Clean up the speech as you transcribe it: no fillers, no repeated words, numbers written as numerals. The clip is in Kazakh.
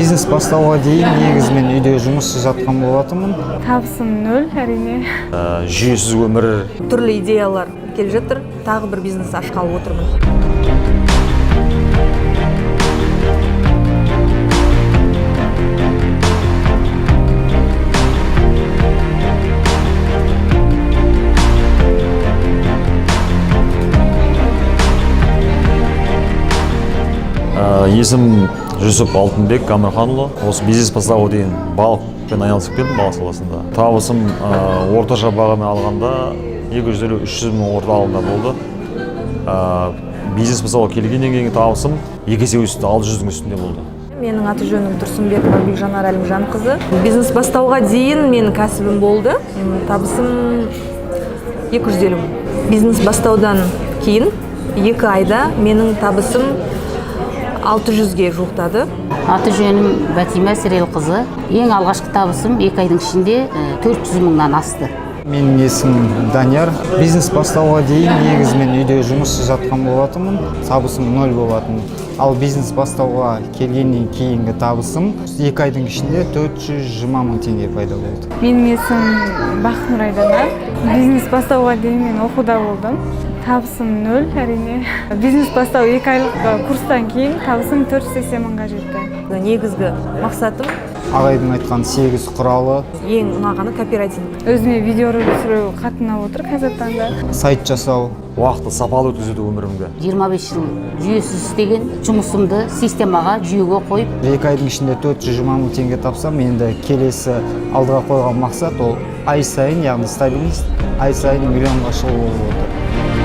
Бизнес бастауға дейін негізі мен үйде жұмыссыз жатқан болатынмын. Табысым 0, әрине. Жүйесіз өмір. Түрлі идеялар келіп жатыр. Тағы бір бизнес ашқалы отырмын. Есім Жүсіп Алтынбек Амырханұлы. Осы бизнес бастауға дейін балықпен айналысып келдім, балық саласында. Табысым орташа бағамен алғанда 250-300 мың орталығында болды. Бизнес бастауға келгеннен кейін табысым 2 есе өсті, 600-дің үстінде болды. Менің аты жөнім Тұрсынбекова Бекжанар Әлімжанқызы. Бизнес бастауға дейін менің кәсібім болды. Табысым 250 мың. Бизнес бастаудан кейін 2 айда менің табысым 600-ге жуықтады. Аты жөнім Бәтима Сірелқызы. Ең алғашқы табысым 2 айдың ішінде 400 мыңнан асты. Менің есімім Данияр. Бизнес бастауға дейін негізі мен үйде жұмыссыз жатқан болатынмын. Табысым 0 болатын. Ал бизнес бастауға келгеннен кейінгі табысым 2 айдың ішінде 420 мың теңге пайда болды. Менің есімім Бақнұр Айдана. Бизнес бастауға дейін мен оқуда болдым. Табысым 0, әрине. Бизнес бастау 2 айлық курстан кейін табысым 480 мыңға жетті. Негізгі мақсатым Ағайдың айтқан 8 құралы. ең ұнағаны кооператив. Өзіме видео түсіру қатынап отыр қазіргі таңда. Сайт жасау. Уақытты сапалы өткізуді өмірімде. 25 жыл жүйесіз істеген жұмысымды системаға, жүйеге қойып, 2 айдың ішінде 420 мың теңге тапсам, енді келесі алдыға қойған мақсат ол ай сайын, яғни стабильность, ай сайын миллионға шығу болып отыр.